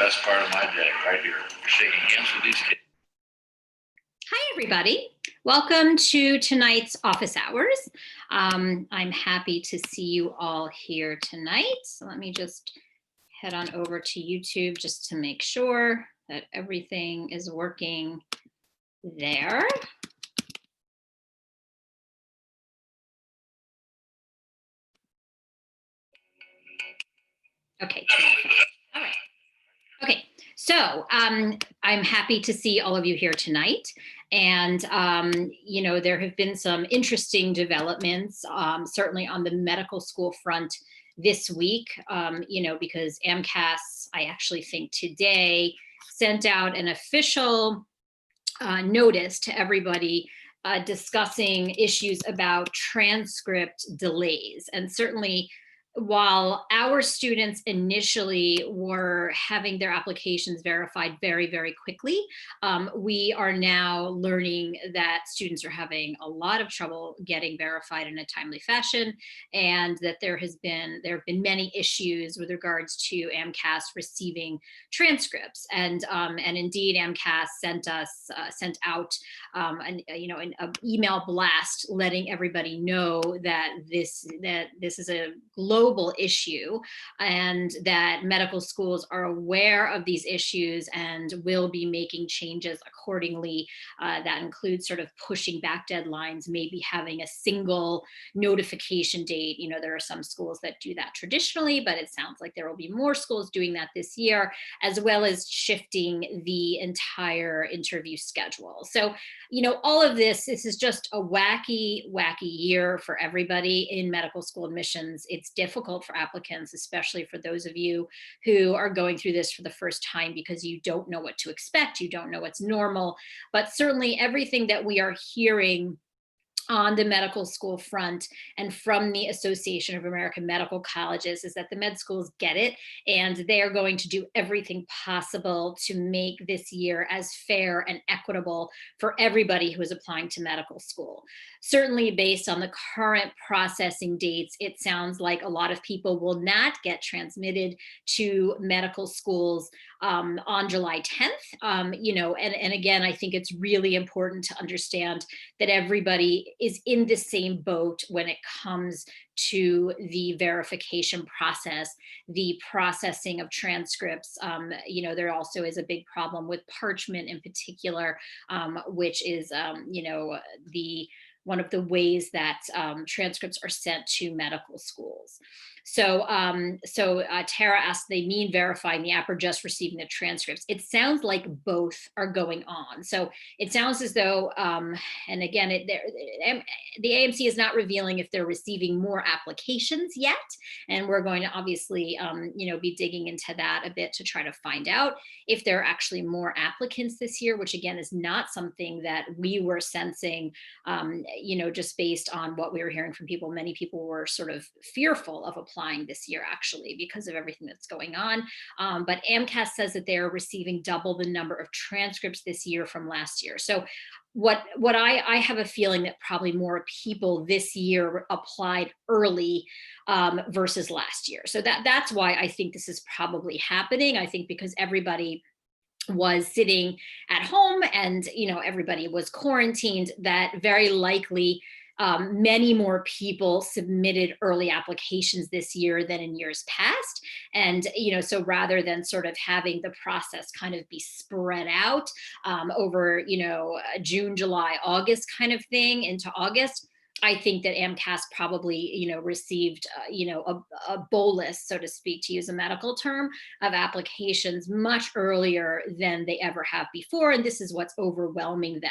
best part of my day, right here, shaking hands with these kids. Hi, everybody. Welcome to tonight's office hours. I'm happy to see you all here tonight. So let me just head on over to YouTube just to make sure that everything is working there. Okay, all right. Okay, so I'm happy to see all of you here tonight. And, you know, there have been some interesting developments, certainly on the medical school front this week, you know, because AMCAS, I actually think today, sent out an official notice to everybody discussing issues about transcript delays. And certainly, while our students initially were having their applications verified very, very quickly, we are now learning that students are having a lot of trouble getting verified in a timely fashion, and that there have been many issues with regards to AMCAS receiving transcripts. And indeed, AMCAS sent out an email blast letting everybody know that this is a global issue, and that medical schools are aware of these issues and will be making changes accordingly. That includes sort of pushing back deadlines, maybe having a single notification date. You know, there are some schools that do that traditionally, but it sounds like there will be more schools doing that this year, as well as shifting the entire interview schedule. So, you know, all of this is just a wacky year for everybody in medical school admissions. It's difficult for applicants, especially for those of you who are going through this for the first time, because you don't know what to expect, you don't know what's normal. But certainly everything that we are hearing on the medical school front and from the Association of American Medical Colleges is that the med schools get it, and they are going to do everything possible to make this year as fair and equitable for everybody who is applying to medical school. Certainly, based on the current processing dates, it sounds like a lot of people will not get transmitted to medical schools on July 10th. You know, and again, I think it's really important to understand that everybody is in the same boat when it comes to the verification process, the processing of transcripts. You know, there also is a big problem with parchment in particular, which is, you know, one of the ways that transcripts are sent to medical schools. So, Tara asked, they mean verifying the app or just receiving the transcripts? It sounds like both are going on. So it sounds as though, and again, the AMC is not revealing if they're receiving more applications yet. And we're going to obviously, you know, be digging into that a bit to try to find out if there are actually more applicants this year, which again is not something that we were sensing, you know, just based on what we were hearing from people. Many people were sort of fearful of applying this year, actually, because of everything that's going on. But AMCAS says that they're receiving double the number of transcripts this year from last year. So what I have a feeling that probably more people this year applied early versus last year. So that's why I think this is probably happening. I think because everybody was sitting at home and, you know, everybody was quarantined, that very likely many more people submitted early applications this year than in years past. And, you know, so rather than sort of having the process kind of be spread out over, you know, June, July, August kind of thing into August, I think that AMCAS probably, you know, received, you know, a bolus, so to speak, to use a medical term, of applications much earlier than they ever have before. And this is what's overwhelming them.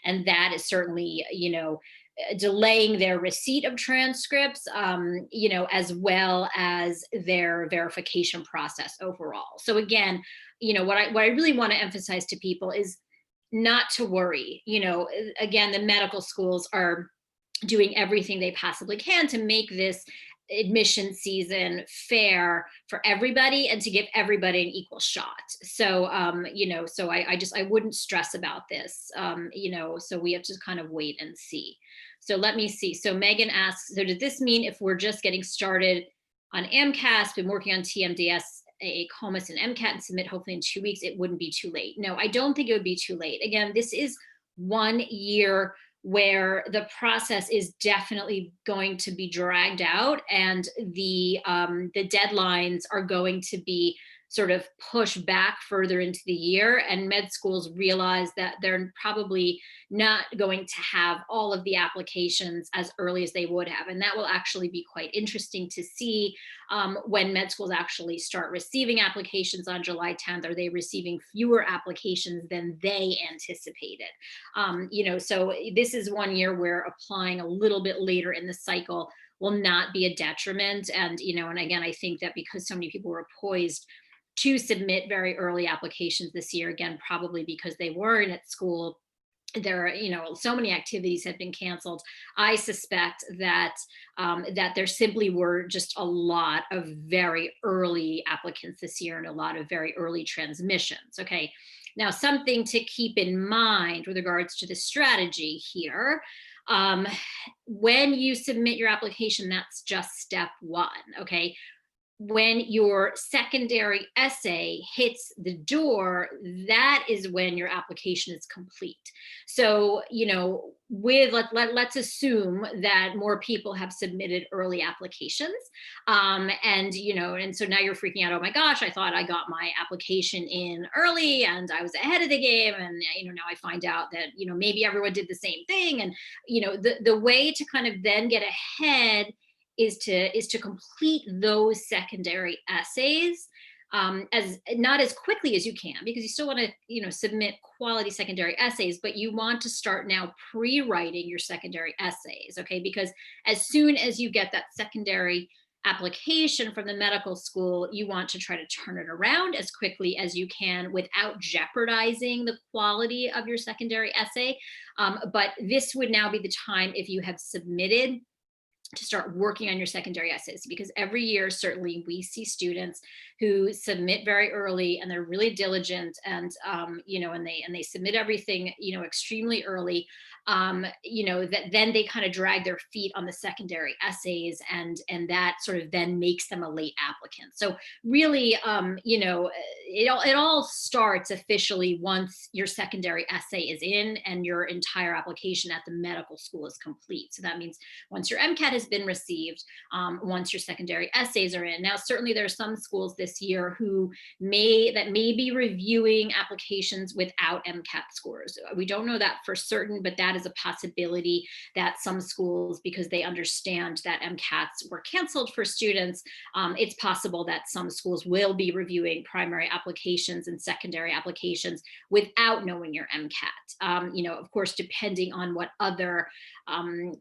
And that is certainly, you know, delaying their receipt of transcripts, you know, as well as their verification process overall. So again, you know, what I really want to emphasize to people is not to worry. You know, again, the medical schools are doing everything they possibly can to make this admission season fair for everybody and to give everybody an equal shot. So, you know, so I wouldn't stress about this, you know, so we have to kind of wait and see. So let me see. So Megan asks, so does this mean if we're just getting started on AMCAS, been working on TMDS a COMAS and MCAT and submit hopefully in 2 weeks, it wouldn't be too late. No, I don't think it would be too late. Again, this is 1 year where the process is definitely going to be dragged out, and the deadlines are going to be sort of pushed back further into the year. And med schools realize that they're probably not going to have all of the applications as early as they would have. And that will actually be quite interesting to see when med schools actually start receiving applications on July 10th. Are they receiving fewer applications than they anticipated? So this is 1 year where applying a little bit later in the cycle will not be a detriment. And, and again, I think that because so many people were poised to submit very early applications this year, again, probably because they weren't at school, there are, so many activities had been canceled. I suspect that that there simply were just a lot of very early applicants this year and a lot of very early transmissions. Okay, now something to keep in mind with regards to the strategy here. When you submit your application, that's just step one. Okay, when your secondary essay hits the door, that is when your application is complete. So, let's assume that more people have submitted early applications. And so now you're freaking out. Oh my gosh, I thought I got my application in early and I was ahead of the game. And, now I find out that, maybe everyone did the same thing. And, the way to kind of then get ahead is to complete those secondary essays as not as quickly as you can, because you still want to submit quality secondary essays, but you want to start now pre-writing your secondary essays. Okay, because as soon as you get that secondary application from the medical school, you want to try to turn it around as quickly as you can without jeopardizing the quality of your secondary essay. But this would now be the time, if you have submitted, to start working on your secondary essays, because every year, certainly we see students who submit very early and they're really diligent and, and they submit everything, extremely early, that then they kind of drag their feet on the secondary essays, and that sort of then makes them a late applicant. So really, it all starts officially once your secondary essay is in and your entire application at the medical school is complete. So that means once your MCAT has been received, once your secondary essays are in. Now, certainly there are some schools this year who may be reviewing applications without MCAT scores. We don't know that for certain, but that is a possibility that some schools, because they understand that MCATs were canceled for students, it's possible that some schools will be reviewing primary applications and secondary applications without knowing your MCAT. Of course, depending on what other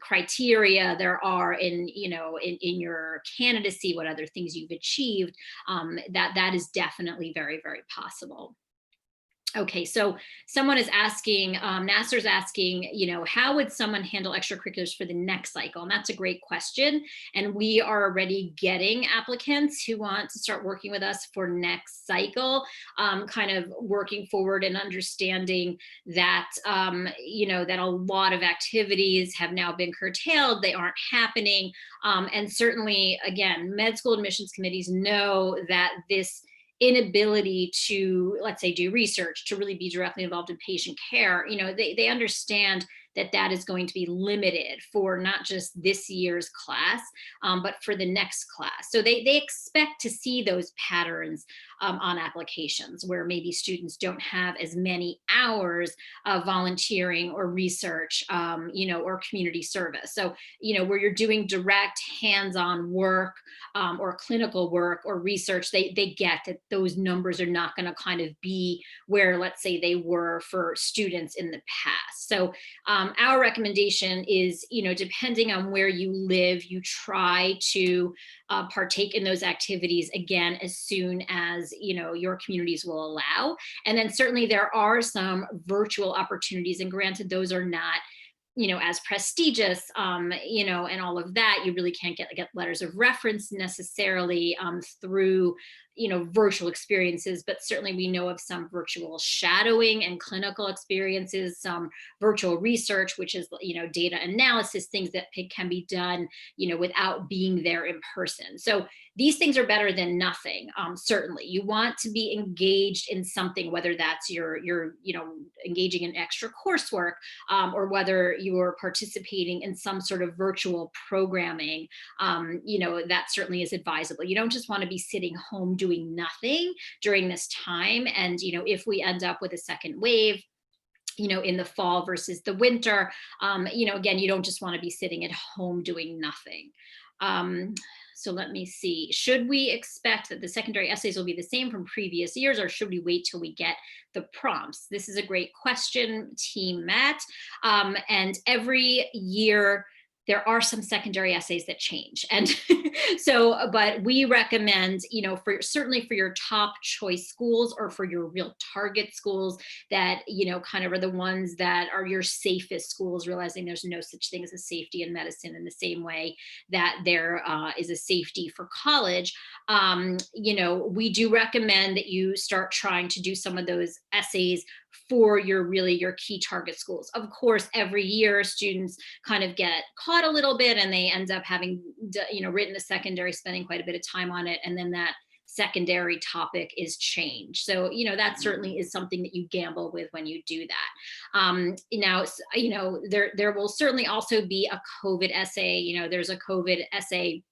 criteria there are in your candidacy, what other things you've achieved, that is definitely very, very possible. Okay, so someone is asking, Nasser's asking, how would someone handle extracurriculars for the next cycle? And that's a great question. And we are already getting applicants who want to start working with us for next cycle, kind of working forward and understanding that, that a lot of activities have now been curtailed. They aren't happening. And certainly, again, med school admissions committees know that this inability to, let's say, do research, to really be directly involved in patient care, they understand that is going to be limited for not just this year's class, but for the next class. So they expect to see those patterns on applications where maybe students don't have as many hours of volunteering or research, or community service. So, where you're doing direct hands-on work or clinical work or research, they get that those numbers are not going to kind of be where, let's say, they were for students in the past. So our recommendation is, depending on where you live, you try to partake in those activities again as soon as your communities will allow. And then certainly there are some virtual opportunities, and granted, those are not as prestigious, and all of that. You really can't get letters of reference necessarily through, virtual experiences, but certainly we know of some virtual shadowing and clinical experiences, some virtual research, which is, data analysis, things that can be done, without being there in person. So these things are better than nothing. Certainly, you want to be engaged in something, whether that's you're engaging in extra coursework, or whether you're participating in some sort of virtual programming. That certainly is advisable. You don't just want to be sitting home doing nothing during this time. And if we end up with a second wave, in the fall versus the winter, again, you don't just want to be sitting at home doing nothing. So let me see. Should we expect that the secondary essays will be the same from previous years, or should we wait till we get the prompts? This is a great question, Team Matt. And every year, there are some secondary essays that change. And so, but we recommend, certainly for your top choice schools or for your real target schools that, kind of are the ones that are your safest schools, realizing there's no such thing as a safety in medicine in the same way that there is a safety for college. We do recommend that you start trying to do some of those essays for your key target schools. Of course, every year students kind of get caught a little bit and they end up having, written a secondary, spending quite a bit of time on it. And then that secondary topic is changed. So, that certainly is something that you gamble with when you do that. Now, there will certainly also be a COVID essay. There's a COVID essay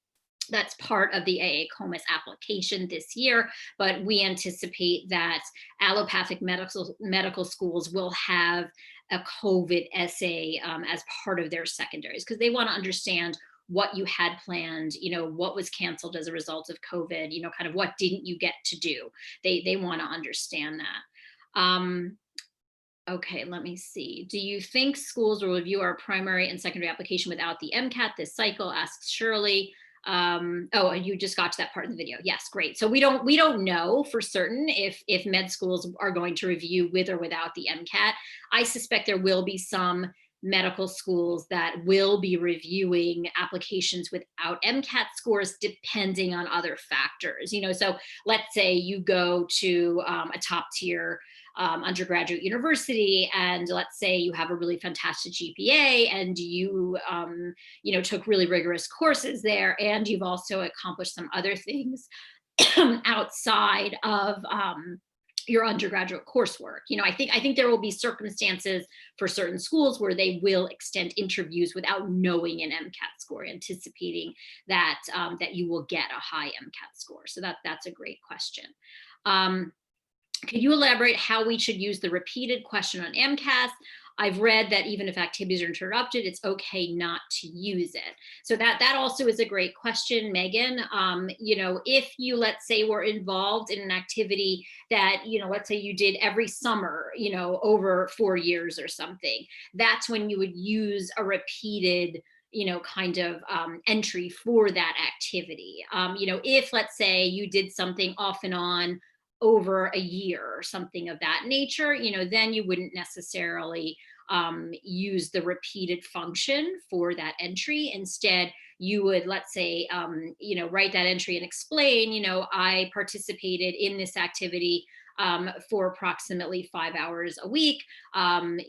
that's part of the AAMCAS application this year, but we anticipate that allopathic medical schools will have a COVID essay as part of their secondaries, because they want to understand what you had planned, what was canceled as a result of COVID, kind of what didn't you get to do. They want to understand that. Okay, let me see. Do you think schools will review our primary and secondary application without the MCAT this cycle? Asks Shirley. You just got to that part of the video. Yes, great. So we don't know for certain if med schools are going to review with or without the MCAT. I suspect there will be some medical schools that will be reviewing applications without MCAT scores, depending on other factors. So let's say you go to a top tier undergraduate university, and let's say you have a really fantastic GPA and you took really rigorous courses there, and you've also accomplished some other things outside of your undergraduate coursework. I think there will be circumstances for certain schools where they will extend interviews without knowing an MCAT score, anticipating that that you will get a high MCAT score. So that's a great question. Could you elaborate how we should use the repeated question on AMCAS? I've read that even if activities are interrupted, it's okay not to use it. So that also is a great question, Megan. If you, let's say, were involved in an activity that, let's say you did every summer, over 4 years or something, that's when you would use a repeated kind of entry for that activity. If, let's say, you did something off and on over a year or something of that nature, then you wouldn't necessarily use the repeated function for that entry. Instead, you would, let's say, write that entry and explain, I participated in this activity for approximately 5 hours a week, and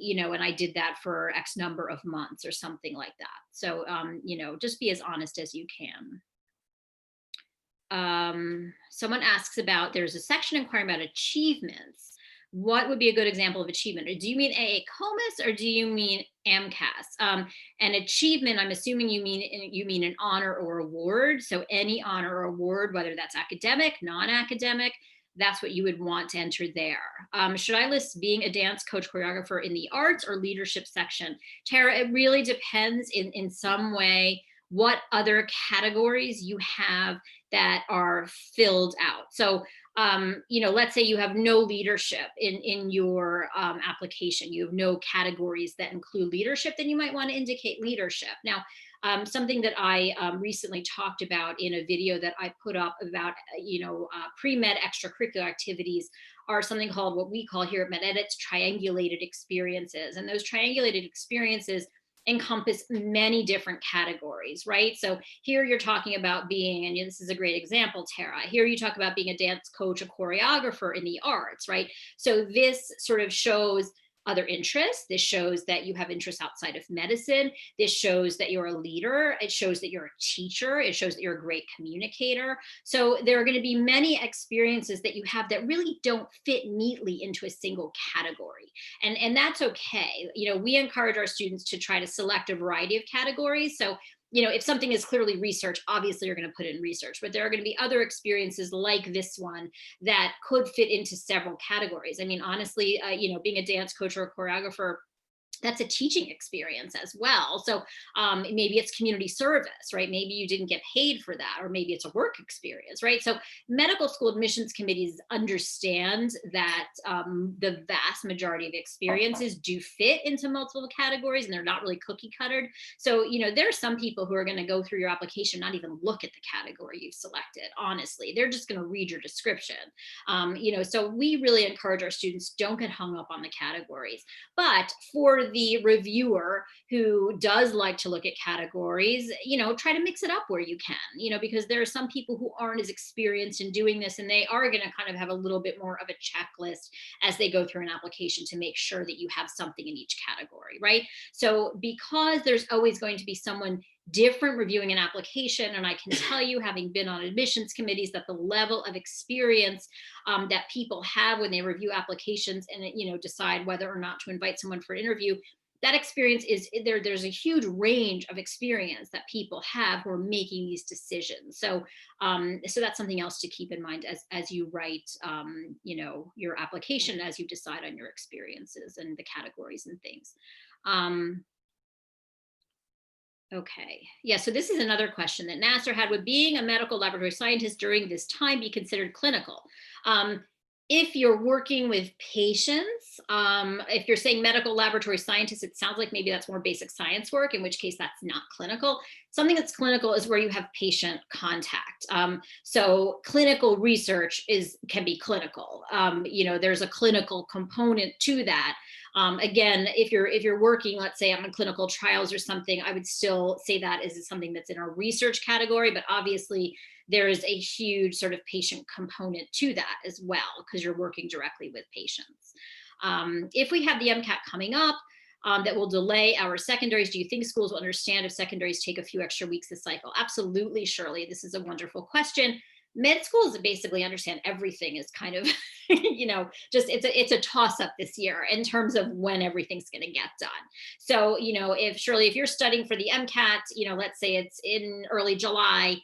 I did that for X number of months or something like that. So, just be as honest as you can. Someone asks about, there's a section inquiring about achievements. What would be a good example of achievement? Or do you mean AAMCAS or do you mean AMCAS? And achievement, I'm assuming you mean an honor or award. So any honor or award, whether that's academic, non-academic, that's what you would want to enter there. Should I list being a dance coach choreographer in the arts or leadership section? Tara, it really depends in some way what other categories you have that are filled out. So, let's say you have no leadership in your application, you have no categories that include leadership, then you might want to indicate leadership. Now, something that I recently talked about in a video that I put up about, pre-med extracurricular activities are something called, what we call here at MedEdits, triangulated experiences. And those triangulated experiences encompass many different categories, right? So here you're talking about being, and this is a great example, Tara, here you talk about being a dance coach, a choreographer in the arts, right? So this sort of shows other interests. This shows that you have interests outside of medicine. This shows that you're a leader. It shows that you're a teacher. It shows that you're a great communicator. So there are going to be many experiences that you have that really don't fit neatly into a single category. And that's okay. You know, we encourage our students to try to select a variety of categories. So if something is clearly research, obviously you're going to put it in research, but there are going to be other experiences like this one that could fit into several categories. I mean, honestly, being a dance coach or a choreographer, that's a teaching experience as well. So maybe it's community service, right? Maybe you didn't get paid for that, or maybe it's a work experience, right? So medical school admissions committees understand that the vast majority of experiences do fit into multiple categories, and they're not really cookie cuttered. So, there are some people who are going to go through your application, not even look at the category you've selected. Honestly, they're just going to read your description. So we really encourage our students, don't get hung up on the categories. But for the reviewer who does like to look at categories, try to mix it up where you can, because there are some people who aren't as experienced in doing this, and they are going to kind of have a little bit more of a checklist as they go through an application to make sure that you have something in each category, right? So because there's always going to be someone different reviewing an application, and I can tell you, having been on admissions committees, that the level of experience that people have when they review applications and decide whether or not to invite someone for an interview, that experience is there. There's a huge range of experience that people have who are making these decisions. So that's something else to keep in mind as you write your application, as you decide on your experiences and the categories and things. Okay. Yeah. So this is another question that Nasser had. Would being a medical laboratory scientist during this time be considered clinical? If you're working with patients, if you're saying medical laboratory scientist, it sounds like maybe that's more basic science work, in which case that's not clinical. Something that's clinical is where you have patient contact. So clinical research can be clinical. There's a clinical component to that. Again, if you're working, let's say on clinical trials or something, I would still say that is something that's in our research category, but obviously there is a huge sort of patient component to that as well, because you're working directly with patients. If we have the MCAT coming up, that will delay our secondaries, do you think schools will understand if secondaries take a few extra weeks this cycle? Absolutely, Shirley. This is a wonderful question. Med schools basically understand everything is kind of, just it's a toss up this year in terms of when everything's going to get done. So, if you're studying for the MCAT, let's say it's in early July,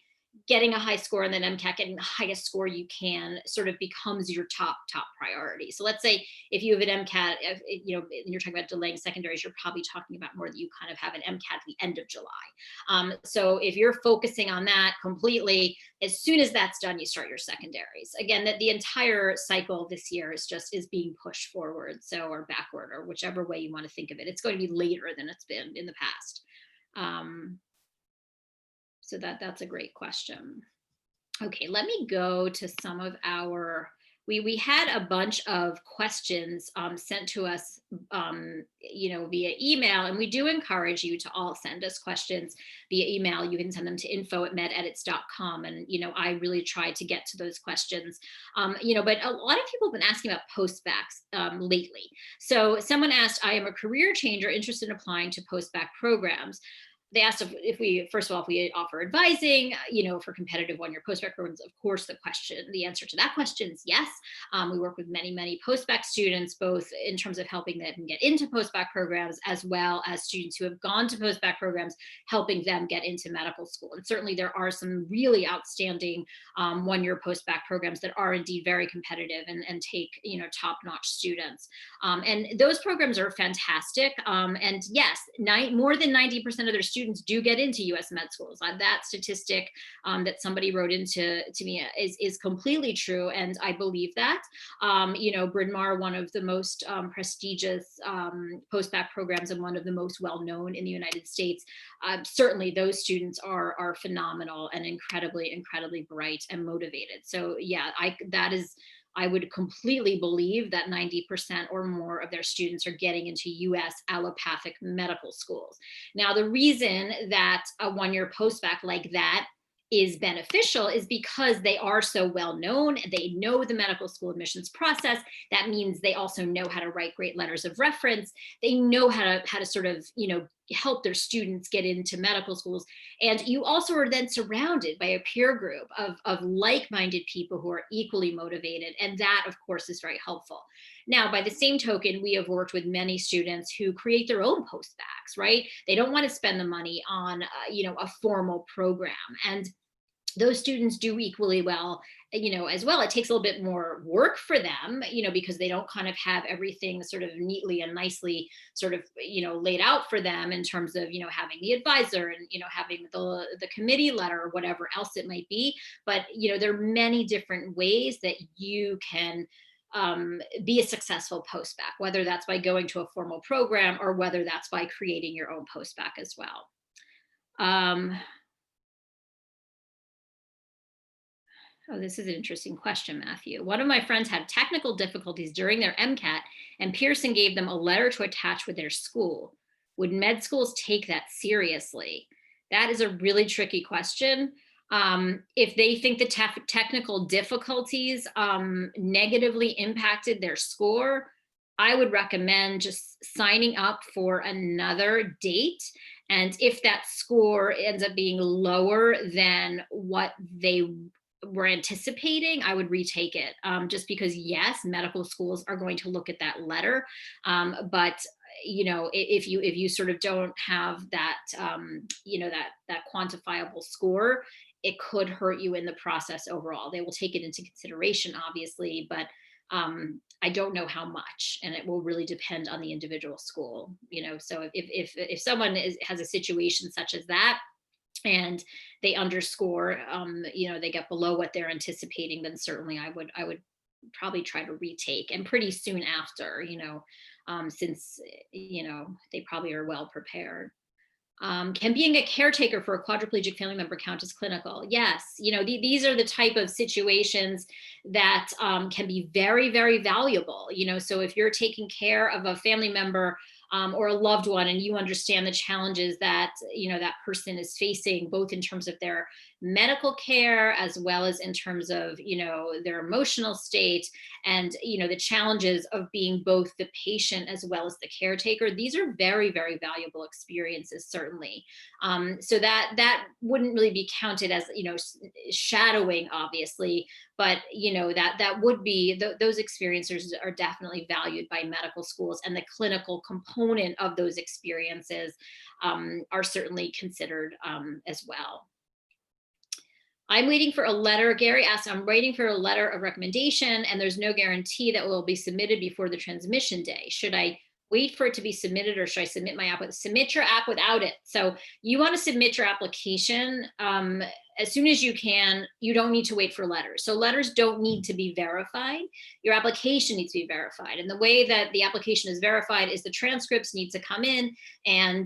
getting a high score and then MCAT getting the highest score you can sort of becomes your top priority. So let's say if you have an MCAT, you're talking about delaying secondaries, you're probably talking about more that you kind of have an MCAT at the end of July. So if you're focusing on that completely, as soon as that's done, you start your secondaries. Again, that the entire cycle this year is being pushed forward, or backward, or whichever way you want to think of it. It's going to be later than it's been in the past. So that's a great question. Okay, let me go to some of we had a bunch of questions sent to us, via email, and we do encourage you to all send us questions via email. You can send them to info@mededits.com, and I really try to get to those questions. But a lot of people have been asking about post-bacs lately. So someone asked, I am a career changer interested in applying to post-bac programs. They asked if we offer advising, for competitive one-year post-bac programs. Of course, the answer to that question is yes. We work with many post-bac students, both in terms of helping them get into post-bac programs, as well as students who have gone to post-bac programs, helping them get into medical school. And certainly there are some really outstanding one-year post-bac programs that are indeed very competitive and take, top-notch students. And those programs are fantastic. And yes, more than 90% of their students do get into U.S. med schools. That statistic that somebody wrote into me is completely true, and I believe that. Bryn Mawr, one of the most prestigious post-bac programs and one of the most well-known in the United States. Certainly, those students are phenomenal and incredibly bright and motivated. So yeah, that is I would completely believe that 90% or more of their students are getting into US allopathic medical schools. Now, the reason that a one-year postbac like that is beneficial is because they are so well known. They know the medical school admissions process. That means they also know how to write great letters of reference. They know how to sort of, help their students get into medical schools. And you also are then surrounded by a peer group of like-minded people who are equally motivated. And that, of course, is very helpful. Now, by the same token, we have worked with many students who create their own postbacks, right? They don't want to spend the money on, a formal program. And those students do equally well, as well. It takes a little bit more work for them, because they don't kind of have everything sort of neatly and nicely sort of, laid out for them in terms of, having the advisor and, having the committee letter or whatever else it might be. But, there are many different ways that you can be a successful postbac, whether that's by going to a formal program or whether that's by creating your own postbac as well. Oh, this is an interesting question, Matthew. One of my friends had technical difficulties during their MCAT, and Pearson gave them a letter to attach with their school. Would med schools take that seriously? That is a really tricky question. If they think the technical difficulties negatively impacted their score, I would recommend just signing up for another date. And if that score ends up being lower than what they were anticipating, I would retake it, just because, yes, medical schools are going to look at that letter. But if you sort of don't have that, that quantifiable score, it could hurt you in the process overall. They will take it into consideration, obviously, but I don't know how much, and it will really depend on the individual school. So if someone has a situation such as that, and they underscore, they get below what they're anticipating, then certainly I would probably try to retake, and pretty soon after, since, they probably are well prepared. Can being a caretaker for a quadriplegic family member count as clinical? Yes. These are the type of situations that can be very, very valuable. So if you're taking care of a family member or a loved one, and you understand the challenges that, that person is facing, both in terms of their medical care, as well as in terms of, their emotional state, and, the challenges of being both the patient as well as the caretaker, these are very, very valuable experiences, certainly. So that wouldn't really be counted as, shadowing, obviously, but that would be, those experiences are definitely valued by medical schools, and the clinical component of those experiences are certainly considered as well. I'm waiting for a letter. Gary asked, I'm waiting for a letter of recommendation, and there's no guarantee that will be submitted before the transmission day. Should I wait for it to be submitted, or should I submit my app? Submit your app without it. So you want to submit your application as soon as you can. You don't need to wait for letters. So letters don't need to be verified. Your application needs to be verified. And the way that the application is verified is the transcripts need to come in, and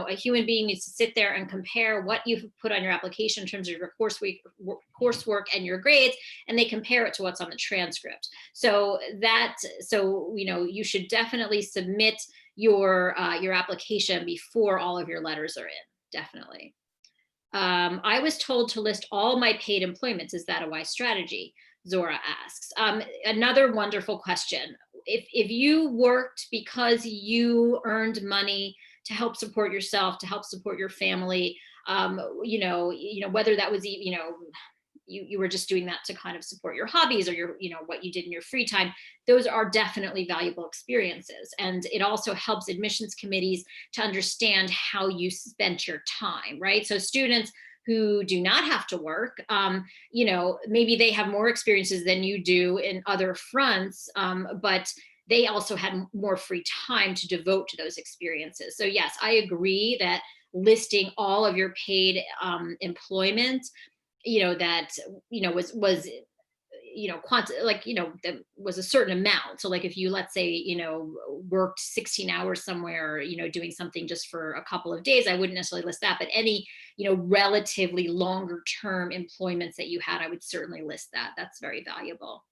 a human being needs to sit there and compare what you've put on your application in terms of your coursework and your grades, and they compare it to what's on the transcript. So you should definitely submit your application before all of your letters are in. Definitely. I was told to list all my paid employments. Is that a wise strategy? Zora asks. Another wonderful question. If you worked because you earned money to help support yourself, to help support your family, whether that was, you were just doing that to kind of support your hobbies or your, what you did in your free time, those are definitely valuable experiences. And it also helps admissions committees to understand how you spent your time, right? So students who do not have to work, maybe they have more experiences than you do in other fronts, but they also had more free time to devote to those experiences. So yes, I agree that listing all of your paid employment, that was that was a certain amount. So like if you, let's say, worked 16 hours somewhere, doing something just for a couple of days, I wouldn't necessarily list that. But any relatively longer term employments that you had, I would certainly list that. That's very valuable.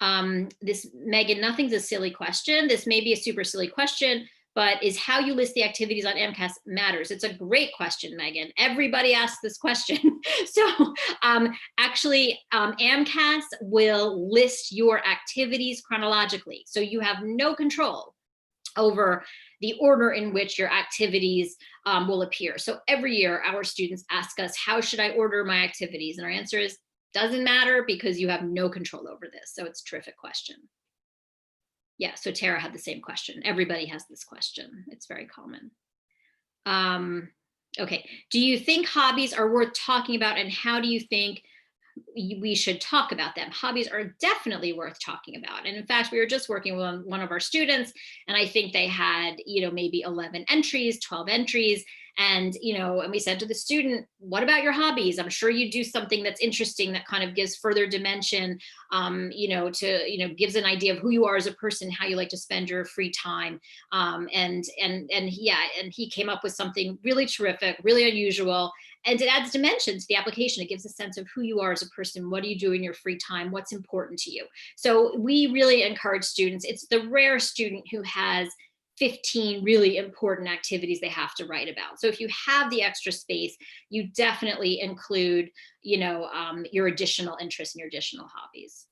Megan, nothing's a silly question. This may be a super silly question, but is how you list the activities on AMCAS matters? It's a great question, Megan. Everybody asks this question. So actually, AMCAS will list your activities chronologically. So you have no control over the order in which your activities will appear. So every year our students ask us, how should I order my activities? And our answer is, doesn't matter, because you have no control over this. So it's a terrific question. Yeah, so Tara had the same question. Everybody has this question. It's very common. Okay, do you think hobbies are worth talking about, and how do you think we should talk about them? Hobbies are definitely worth talking about. And in fact, we were just working with one of our students, and I think they had, maybe 11 entries, 12 entries. And, and we said to the student, what about your hobbies? I'm sure you do something that's interesting that kind of gives further dimension, gives an idea of who you are as a person, how you like to spend your free time. And he came up with something really terrific, really unusual. And it adds dimension to the application. It gives a sense of who you are as a person. What do you do in your free time? What's important to you? So we really encourage students. It's the rare student who has 15 really important activities they have to write about. So if you have the extra space, you definitely include, your additional interests and your additional hobbies.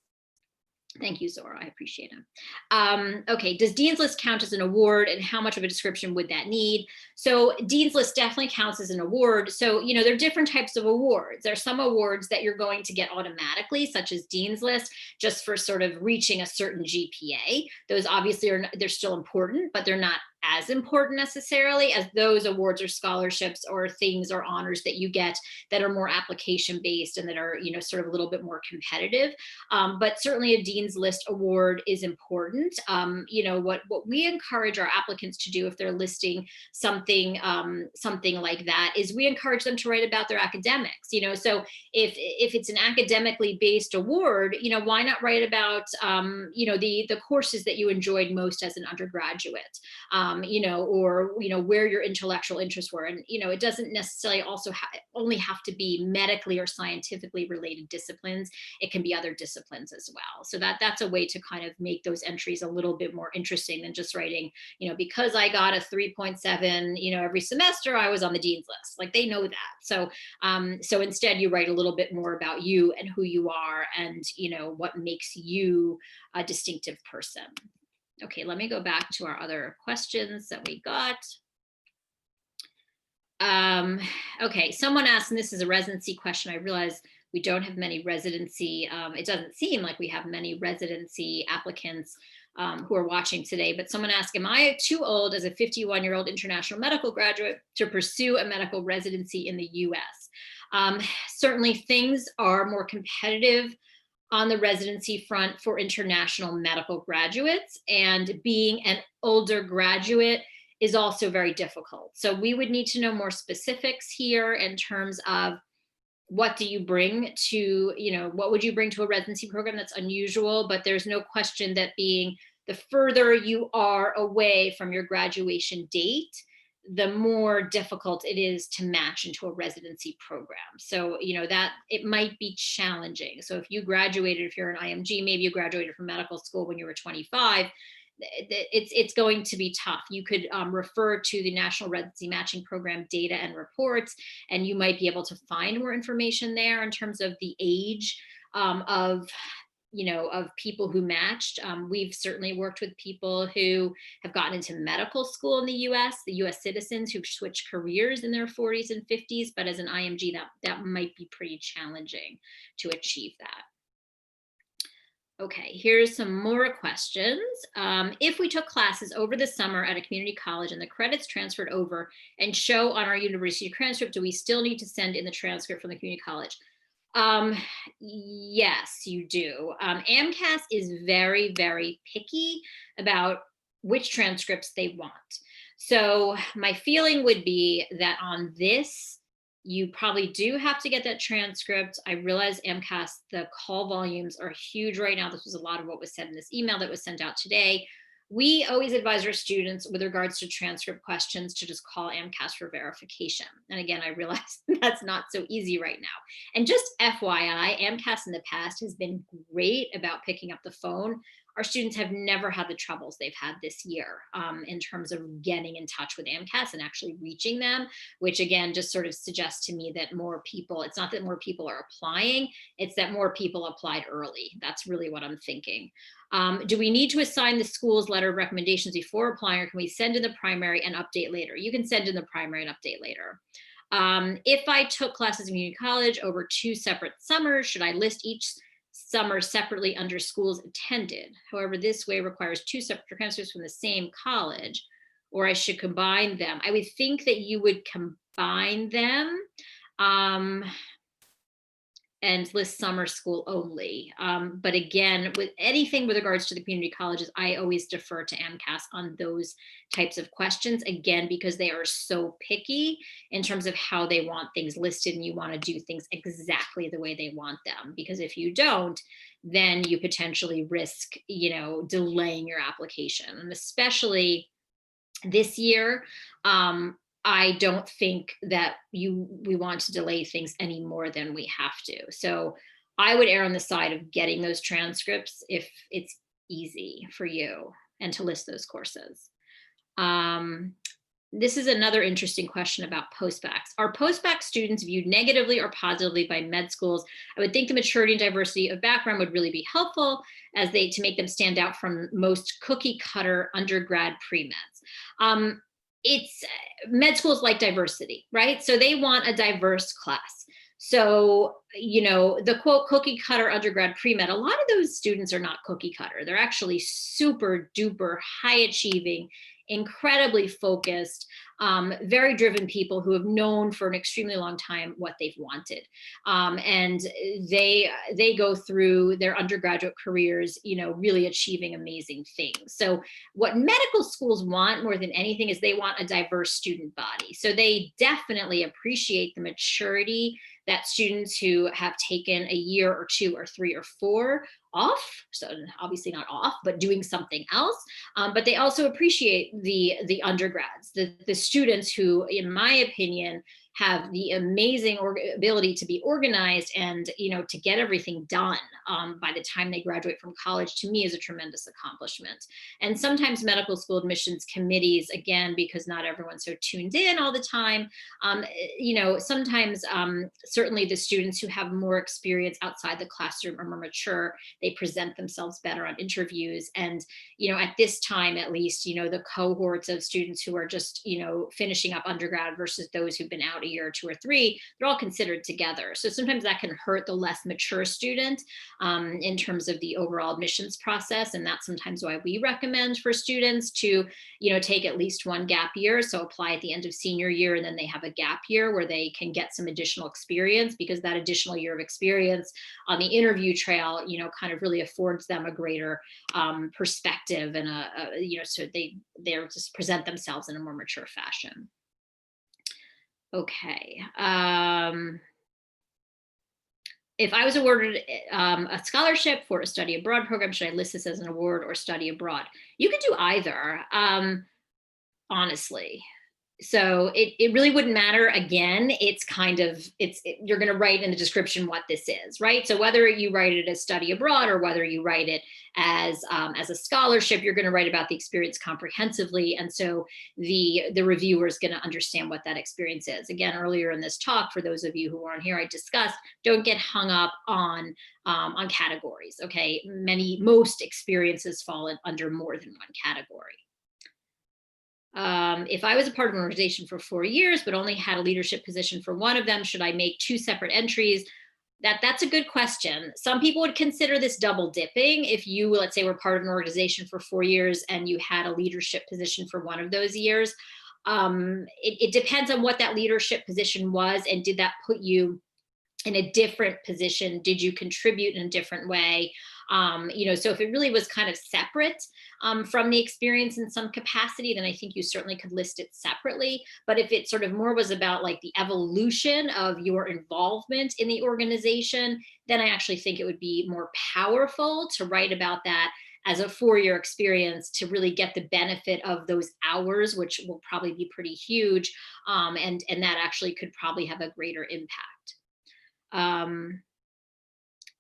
Thank you, Zora. I appreciate it. Okay, does Dean's List count as an award, and how much of a description would that need? So Dean's List definitely counts as an award. So, there are different types of awards. There are some awards that you're going to get automatically, such as Dean's List, just for sort of reaching a certain GPA. Those obviously they're still important, but they're not as important necessarily as those awards or scholarships or things or honors that you get that are more application based and that are, sort of a little bit more competitive. But certainly a Dean's List award is important. What we encourage our applicants to do if they're listing something like that is we encourage them to write about their academics. So if it's an academically based award, why not write about the courses that you enjoyed most as an undergraduate? Or where your intellectual interests were. And, it doesn't necessarily also only have to be medically or scientifically related disciplines. It can be other disciplines as well. So that's a way to kind of make those entries a little bit more interesting than just writing, because I got a 3.7, every semester, I was on the Dean's List. Like, they know that. So instead you write a little bit more about you and who you are and, what makes you a distinctive person. Okay, let me go back to our other questions that we got. Okay, someone asked, and this is a residency question. I realize we don't have many residency. It doesn't seem like we have many residency applicants who are watching today, but someone asked, am I too old as a 51-year-old international medical graduate to pursue a medical residency in the US? Certainly things are more competitive on the residency front for international medical graduates, and being an older graduate is also very difficult. So we would need to know more specifics here in terms of what do you bring to, what would you bring to a residency program that's unusual? But there's no question that being the further you are away from your graduation date, the more difficult it is to match into a residency program. So, that it might be challenging. So if you graduated, if you're an IMG, maybe you graduated from medical school when you were 25, it's going to be tough. You could refer to the National Residency Matching Program data and reports, and you might be able to find more information there in terms of the age of people who matched. We've certainly worked with people who have gotten into medical school in the US, the US citizens who've switched careers in their 40s and 50s, but as an IMG, that might be pretty challenging to achieve that. Okay, here's some more questions. If we took classes over the summer at a community college and the credits transferred over and show on our university transcript, do we still need to send in the transcript from the community college? Yes, you do. AMCAS is very, very picky about which transcripts they want. So my feeling would be that on this, you probably do have to get that transcript. I realize AMCAS, the call volumes are huge right now. This was a lot of what was said in this email that was sent out today. we always advise our students with regards to transcript questions to just call AMCAS for verification. And again, I realize that's not so easy right now. And just FYI, AMCAS in the past has been great about picking up the phone. Our students have never had the troubles they've had this year in terms of getting in touch with AMCAS and actually reaching them, which again, just sort of suggests to me that more people, it's not that more people are applying, it's that more people applied early. That's really what I'm thinking. Do we need to assign the school's letter of recommendations before applying, or can we send in the primary and update later? You can send in the primary and update later. If I took classes in community college over 2 separate summers, should I list each summer separately under schools attended? However, this way requires 2 separate transcripts from the same college, or I should combine them. I would think that you would combine them. And list summer school only. But again, with anything with regards to the community colleges, I always defer to AMCAS on those types of questions, again, because they are so picky in terms of how they want things listed, and you want to do things exactly the way they want them. Because if you don't, then you potentially risk, delaying your application. And especially this year, I don't think that we want to delay things any more than we have to. So I would err on the side of getting those transcripts if it's easy for you, and to list those courses. This is another interesting question about postbacks. Are postbac students viewed negatively or positively by med schools? I would think the maturity and diversity of background would really be helpful to make them stand out from most cookie cutter undergrad pre-meds. It's med schools like diversity, right? So they want a diverse class. So, the quote cookie cutter undergrad pre-med, a lot of those students are not cookie cutter. They're actually super duper high achieving, incredibly focused, very driven people who have known for an extremely long time what they've wanted. And they go through their undergraduate careers, really achieving amazing things. So what medical schools want more than anything is they want a diverse student body. So they definitely appreciate the maturity that students who have taken a year or 2 or 3 or 4 off, so obviously not off, but doing something else. But they also appreciate the undergrads, the students who, in my opinion, have the amazing ability to be organized and, to get everything done by the time they graduate from college, to me is a tremendous accomplishment. And sometimes medical school admissions committees, again, because not everyone's so tuned in all the time, sometimes certainly the students who have more experience outside the classroom are more mature. They present themselves better on interviews. And, at this time, at least, the cohorts of students who are just, finishing up undergrad versus those who've been out a year or 2 or 3, they're all considered together. So sometimes that can hurt the less mature student in terms of the overall admissions process. And that's sometimes why we recommend for students to, take at least 1 gap year. So apply at the end of senior year, and then they have a gap year where they can get some additional experience, because that additional year of experience on the interview trail, kind of really affords them a greater perspective and so they're just present themselves in a more mature fashion. Okay. If I was awarded a scholarship for a study abroad program, should I list this as an award or study abroad? You could do either, honestly. So it really wouldn't matter. Again, it's kind of, you're going to write in the description what this is, right? So whether you write it as study abroad or whether you write it as a scholarship, you're going to write about the experience comprehensively. And so the reviewer is going to understand what that experience is. Again, earlier in this talk, for those of you who aren't here, I discussed, don't get hung up on categories. Okay. Most experiences fall under more than one category. If I was a part of an organization for 4 years, but only had a leadership position for one of them, should I make 2 separate entries? That's a good question. Some people would consider this double dipping. If you, let's say, were part of an organization for 4 years and you had a leadership position for one of those years, it depends on what that leadership position was, and did that put you in a different position? Did you contribute in a different way? So if it really was kind of separate from the experience in some capacity, then I think you certainly could list it separately. But if it sort of more was about like the evolution of your involvement in the organization, then I actually think it would be more powerful to write about that as a 4-year experience to really get the benefit of those hours, which will probably be pretty huge. And that actually could probably have a greater impact.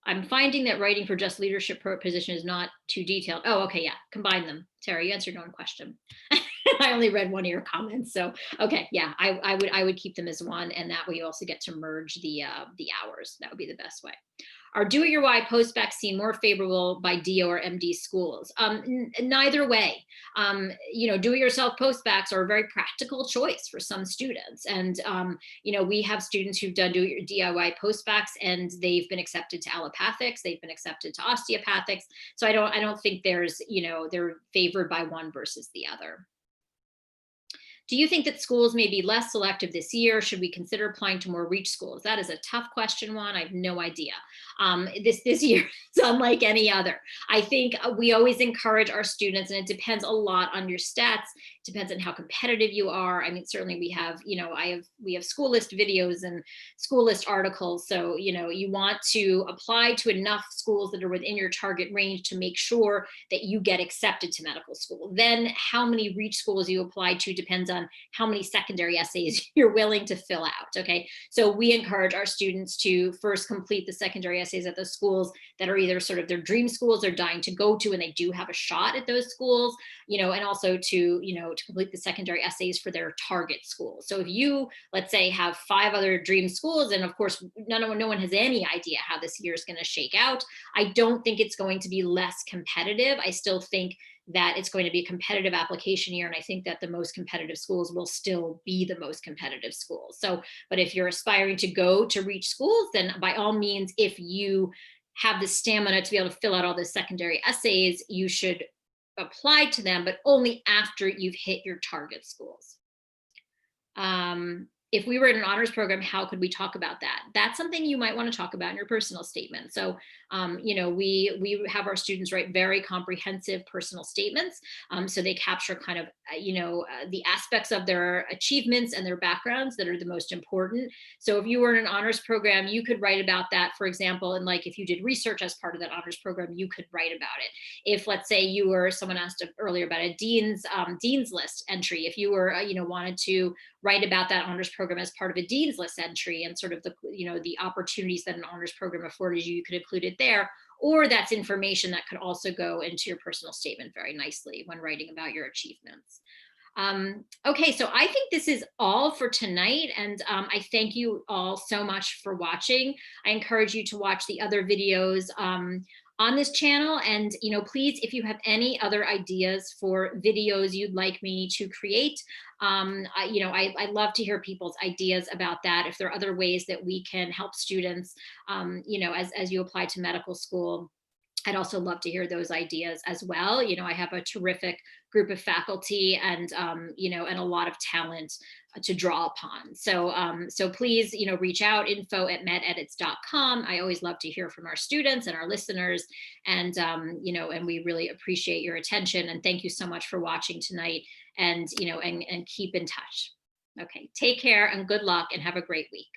I'm finding that writing for just leadership position is not too detailed. Oh, okay, yeah, combine them. Sarah, you answered one question. I only read one of your comments, so okay, yeah, I would keep them as one, and that way you also get to merge the hours. That would be the best way. Are do-it-your-why postbacks seen more favorable by DO or MD schools? Neither way. Do-it-yourself postbacks are a very practical choice for some students. And, we have students who've done DIY postbacks and they've been accepted to allopathics, they've been accepted to osteopathics. So I don't think there's, they're favored by one versus the other. Do you think that schools may be less selective this year? Should we consider applying to more reach schools? That is a tough question, Juan. I have no idea. This year is unlike any other. I think we always encourage our students, and it depends a lot on your stats. It depends on how competitive you are. I mean, certainly we have, we have school list videos and school list articles. So, you want to apply to enough schools that are within your target range to make sure that you get accepted to medical school. Then how many reach schools you apply to depends on how many secondary essays you're willing to fill out. Okay. So we encourage our students to first complete the secondary essays at those schools that are either sort of their dream schools they're dying to go to, and they do have a shot at those schools, and also to complete the secondary essays for their target schools. So if you, let's say, have 5 other dream schools, and of course, no one has any idea how this year is going to shake out, I don't think it's going to be less competitive. I still think that it's going to be a competitive application year. And I think that the most competitive schools will still be the most competitive schools. So, but if you're aspiring to go to reach schools, then by all means, if you have the stamina to be able to fill out all the secondary essays, you should apply to them, but only after you've hit your target schools. If we were in an honors program, how could we talk about that? That's something you might want to talk about in your personal statement. So, we have our students write very comprehensive personal statements. So they capture kind of, the aspects of their achievements and their backgrounds that are the most important. So if you were in an honors program, you could write about that, for example, and like if you did research as part of that honors program, you could write about it. If, let's say, you were, someone asked earlier about a dean's list entry, if you were, wanted to write about that honors program as part of a dean's list entry and sort of the, the opportunities that an honors program afforded you, you could include it there. Or that's information that could also go into your personal statement very nicely when writing about your achievements. Okay, so I think this is all for tonight. And I thank you all so much for watching. I encourage you to watch the other videos on this channel. And, please, if you have any other ideas for videos you'd like me to create, I love to hear people's ideas about that. If there are other ways that we can help students, as you apply to medical school, I'd also love to hear those ideas as well. I have a terrific group of faculty and, and a lot of talent to draw upon. So please, reach out, info@mededits.com. I always love to hear from our students and our listeners. And, and we really appreciate your attention. And thank you so much for watching tonight, and, and keep in touch. Okay, take care and good luck and have a great week.